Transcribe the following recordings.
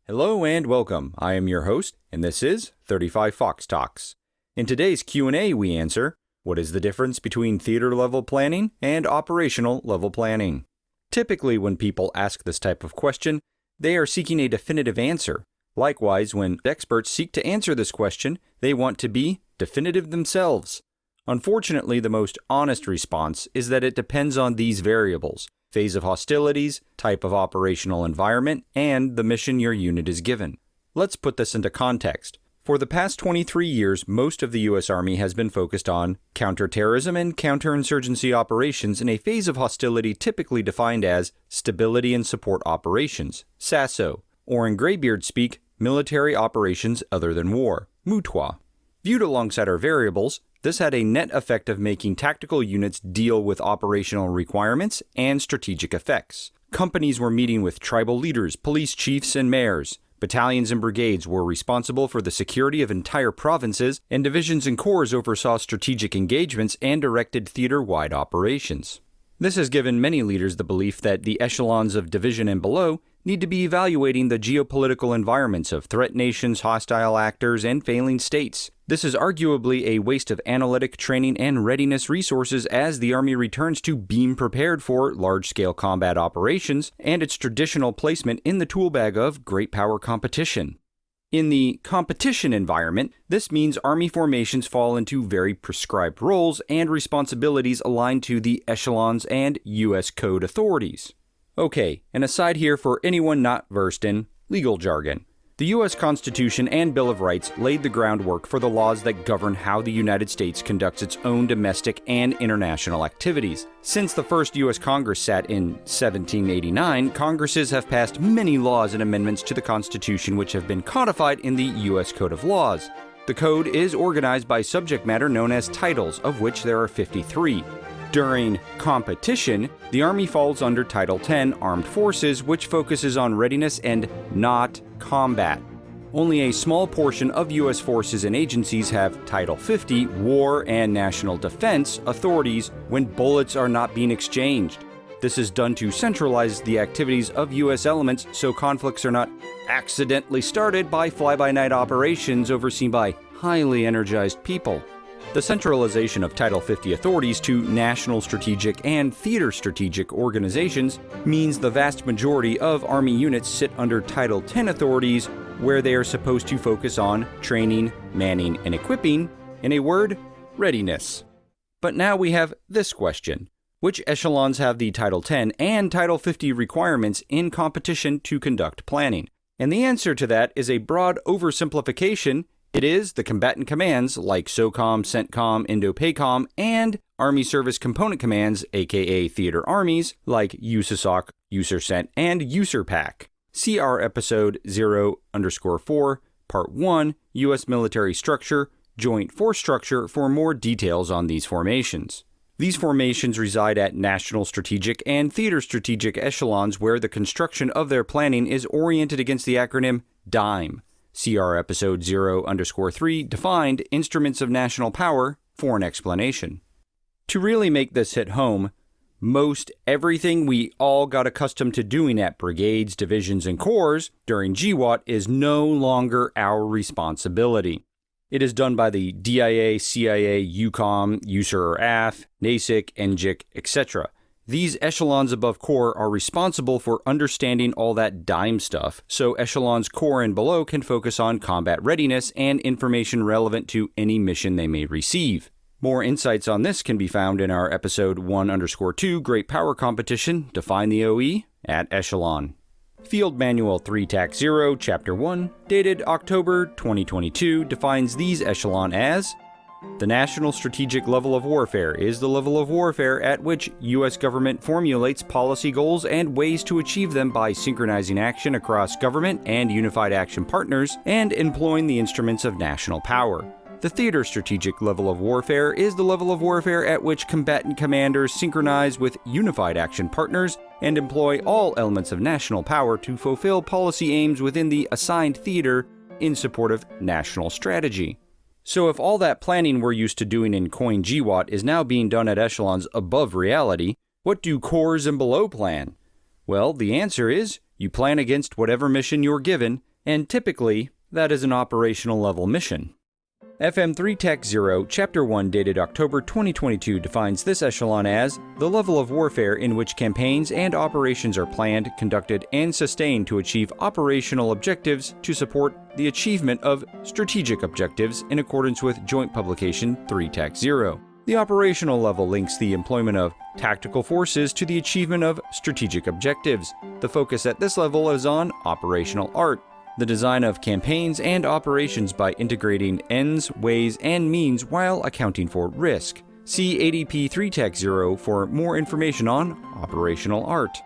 Hello and welcome. I am your host, and this is 35 Fox Talks. In today's Q&A, we answer, what is the difference between theater-level planning and operational-level planning? Typically, when people ask this type of question, they are seeking a definitive answer. Likewise, when experts seek to answer this question, they want to be definitive themselves. Unfortunately, the most honest response is that it depends on these variables: phase of hostilities, type of operational environment, and the mission your unit is given. Let's put this into context. For the past 23 years, most of the U.S. Army has been focused on counterterrorism and counterinsurgency operations in a phase of hostility typically defined as Stability and Support Operations, SASO, or in Graybeard speak, Military Operations Other Than War, MUTWA. Viewed alongside our variables, this had a net effect of making tactical units deal with operational requirements and strategic effects. Companies were meeting with tribal leaders, police chiefs, and mayors. Battalions and brigades were responsible for the security of entire provinces, and divisions and corps oversaw strategic engagements and directed theater-wide operations. This has given many leaders the belief that the echelons of division and below need to be evaluating the geopolitical environments of threat nations, hostile actors, and failing states. This is arguably a waste of analytic training and readiness resources as the Army returns to being prepared for large-scale combat operations and its traditional placement in the toolbag of great power competition. In the competition environment, this means Army formations fall into very prescribed roles and responsibilities aligned to the echelons and U.S. Code authorities. Okay, an aside here for anyone not versed in legal jargon. The U.S. Constitution and Bill of Rights laid the groundwork for the laws that govern how the United States conducts its own domestic and international activities. Since the first U.S. Congress sat in 1789, Congresses have passed many laws and amendments to the Constitution which have been codified in the U.S. Code of Laws. The code is organized by subject matter known as titles, of which there are 53. During competition, the Army falls under Title 10 Armed Forces, which focuses on readiness and not combat. Only a small portion of U.S. forces and agencies have Title 50 War and National Defense authorities when bullets are not being exchanged. This is done to centralize the activities of U.S. elements so conflicts are not accidentally started by fly-by-night operations overseen by highly energized people. The centralization of Title 50 authorities to national strategic and theater strategic organizations means the vast majority of Army units sit under Title 10 authorities where they are supposed to focus on training, manning, and equipping, in a word, readiness. But now we have this question. Which echelons have the Title 10 and Title 50 requirements in competition to conduct planning? And the answer to that is a broad oversimplification. It is the combatant commands like SOCOM, CENTCOM, INDOPACOM, and Army Service Component Commands, aka Theater Armies, like USASOC, USARCENT, and USARPAC. See our episode 0_4, Part 1, U.S. Military Structure, Joint Force Structure for more details on these formations. These formations reside at national strategic and theater strategic echelons where the construction of their planning is oriented against the acronym DIME. See our episode 0_3, Defined Instruments of National Power, for an explanation. To really make this hit home, most everything we all got accustomed to doing at brigades, divisions, and corps during GWOT is no longer our responsibility. It is done by the DIA, CIA, UCOM, USAR-AF, NASIC, NGIC, etc. These echelons above corps are responsible for understanding all that DIME stuff, so echelons corps and below can focus on combat readiness and information relevant to any mission they may receive. More insights on this can be found in our episode 1_2, Great Power Competition, Define the OE, at Echelon. Field Manual 3-0, Chapter 1, dated October 2022, defines these echelon as: the national strategic level of warfare is the level of warfare at which U.S. government formulates policy goals and ways to achieve them by synchronizing action across government and unified action partners and employing the instruments of national power. The theater strategic level of warfare is the level of warfare at which combatant commanders synchronize with unified action partners and employ all elements of national power to fulfill policy aims within the assigned theater in support of national strategy. So if all that planning we're used to doing in COIN GWOT is now being done at echelons above reality, what do corps and below plan? Well, the answer is, you plan against whatever mission you're given, and typically, that is an operational level mission. FM3 Tech 0, Chapter 1, dated October 2022, defines this echelon as the level of warfare in which campaigns and operations are planned, conducted, and sustained to achieve operational objectives to support the achievement of strategic objectives in accordance with Joint Publication 3 Tech 0. The operational level links the employment of tactical forces to the achievement of strategic objectives. The focus at this level is on operational art, the design of campaigns and operations by integrating ends, ways, and means while accounting for risk. See ADP 3 Tech 0 for more information on operational art.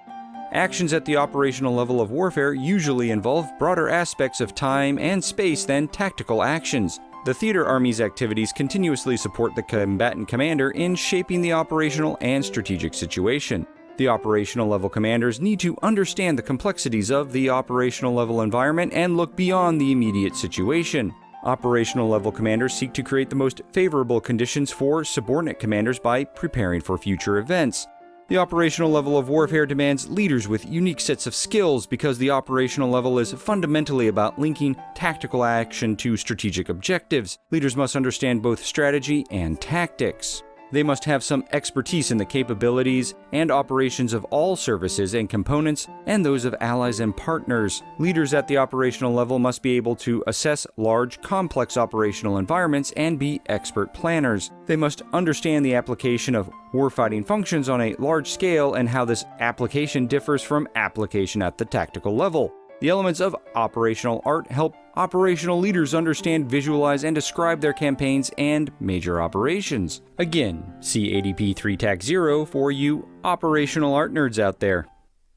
Actions at the operational level of warfare usually involve broader aspects of time and space than tactical actions. The theater army's activities continuously support the combatant commander in shaping the operational and strategic situation. The operational level commanders need to understand the complexities of the operational level environment and look beyond the immediate situation. Operational level commanders seek to create the most favorable conditions for subordinate commanders by preparing for future events. The operational level of warfare demands leaders with unique sets of skills because the operational level is fundamentally about linking tactical action to strategic objectives. Leaders must understand both strategy and tactics. They must have some expertise in the capabilities and operations of all services and components and those of allies and partners. Leaders at the operational level must be able to assess large, complex operational environments and be expert planners. They must understand the application of warfighting functions on a large scale and how this application differs from application at the tactical level. The elements of operational art help operational leaders understand, visualize, and describe their campaigns and major operations. Again, see ADP 3 Tech 0 for you operational art nerds out there.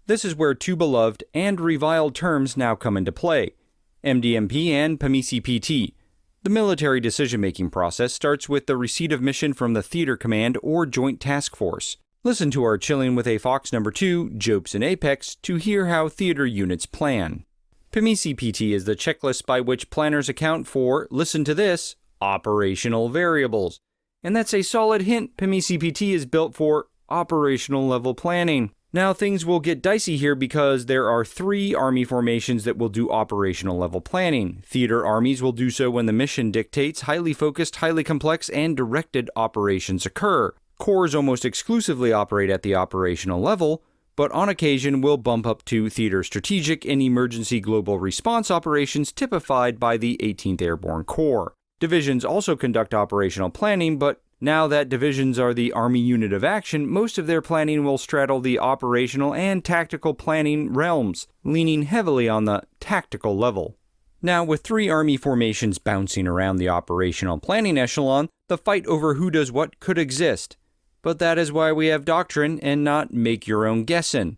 This is where two beloved and reviled terms now come into play: MDMP and PMISI-PT. The military decision-making process starts with the receipt of mission from the Theater Command or Joint Task Force. Listen to our Chilling with a Fox number 2, Jopes and Apex, to hear how theater units plan. PMISI-PT is the checklist by which planners account for, listen to this, operational variables. And that's a solid hint. PMISI-PT is built for operational level planning. Now things will get dicey here because there are 3 army formations that will do operational level planning. Theater armies will do so when the mission dictates highly focused, highly complex, and directed operations occur. Corps almost exclusively operate at the operational level, but on occasion will bump up to theater strategic and emergency global response operations typified by the 18th Airborne Corps. Divisions also conduct operational planning, but now that divisions are the Army unit of action, most of their planning will straddle the operational and tactical planning realms, leaning heavily on the tactical level. Now, with 3 army formations bouncing around the operational planning echelon, the fight over who does what could exist. But that is why we have doctrine and not make your own guessin'.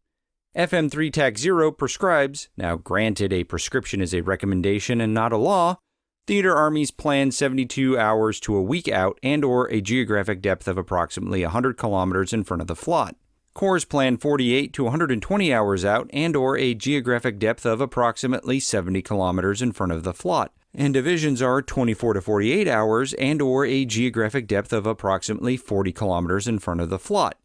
FM3 Tech 0 prescribes, now granted a prescription is a recommendation and not a law, theater armies plan 72 hours to a week out and or a geographic depth of approximately 100 kilometers in front of the FLOT. Corps plan 48 to 120 hours out and or a geographic depth of approximately 70 kilometers in front of the FLOT. And divisions are 24 to 48 hours and or a geographic depth of approximately 40 kilometers in front of the FLOT.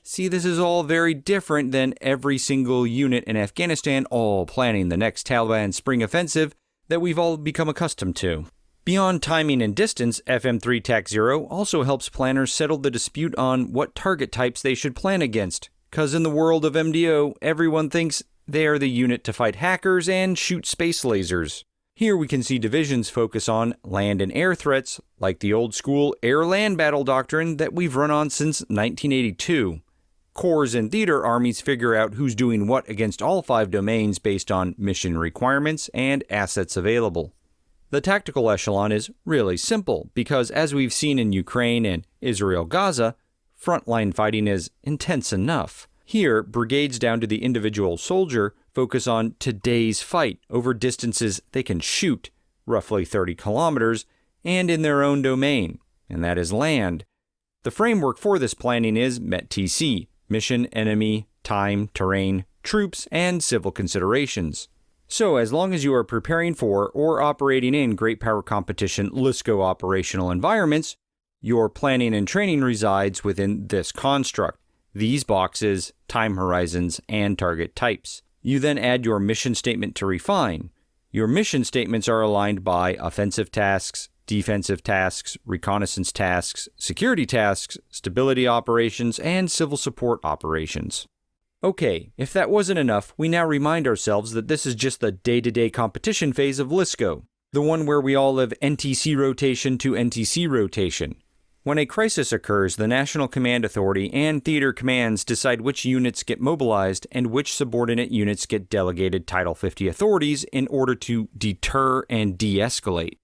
See, this is all very different than every single unit in Afghanistan all planning the next Taliban spring offensive that we've all become accustomed to. Beyond timing and distance, FM3 Tech 0 also helps planners settle the dispute on what target types they should plan against, cause in the world of MDO, everyone thinks they are the unit to fight hackers and shoot space lasers. Here we can see divisions focus on land and air threats, like the old school air-land battle doctrine that we've run on since 1982. Corps and theater armies figure out who's doing what against all 5 domains based on mission requirements and assets available. The tactical echelon is really simple because, as we've seen in Ukraine and Israel-Gaza, frontline fighting is intense enough. Here, brigades down to the individual soldier focus on today's fight over distances they can shoot, roughly 30 kilometers, and in their own domain, and that is land. The framework for this planning is METTC, mission, enemy, time, terrain, troops, and civil considerations. So, as long as you are preparing for or operating in great power competition LSCO operational environments, your planning and training resides within this construct. These boxes, time horizons, and target types. You then add your mission statement to refine. Your mission statements are aligned by offensive tasks, defensive tasks, reconnaissance tasks, security tasks, stability operations, and civil support operations. Okay, if that wasn't enough, we now remind ourselves that this is just the day-to-day competition phase of LSCO, the one where we all live NTC rotation to NTC rotation. When a crisis occurs, the National Command Authority and theater commands decide which units get mobilized and which subordinate units get delegated Title 50 authorities in order to deter and de-escalate.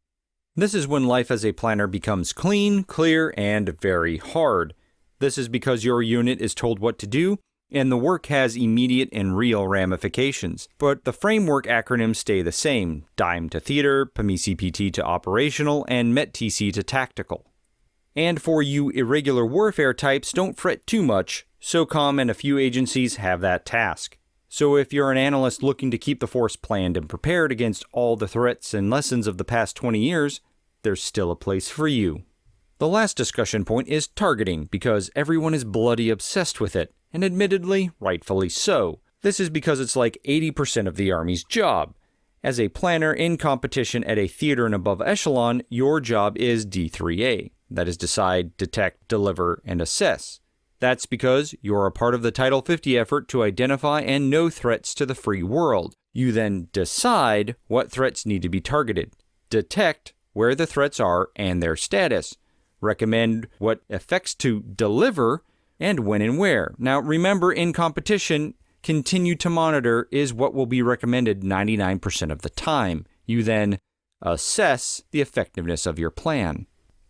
This is when life as a planner becomes clean, clear, and very hard. This is because your unit is told what to do, and the work has immediate and real ramifications. But the framework acronyms stay the same: DIME to theater, PMI-CPT to operational, and METTC to tactical. And for you irregular warfare types, don't fret too much. SOCOM and a few agencies have that task. So if you're an analyst looking to keep the force planned and prepared against all the threats and lessons of the past 20 years, there's still a place for you. The last discussion point is targeting, because everyone is bloody obsessed with it, and admittedly, rightfully so. This is because it's like 80% of the Army's job. As a planner in competition at a theater and above echelon, your job is D3A. That is decide, detect, deliver, and assess. That's because you're a part of the Title 50 effort to identify and know threats to the free world. You then decide what threats need to be targeted, detect where the threats are and their status, recommend what effects to deliver, and when and where. Now remember, in competition, continue to monitor is what will be recommended 99% of the time. You then assess the effectiveness of your plan.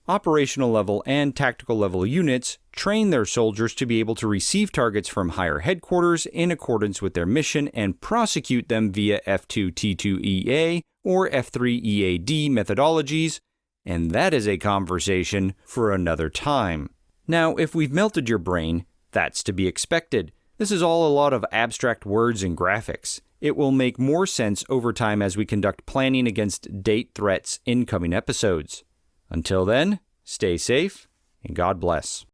Operational level and tactical level units train their soldiers to be able to receive targets from higher headquarters in accordance with their mission and prosecute them via F2T2EA or F3EAD methodologies, and that is a conversation for another time. Now, if we've melted your brain, that's to be expected. This is all a lot of abstract words and graphics. It will make more sense over time as we conduct planning against date threats in coming episodes. Until then, stay safe and God bless.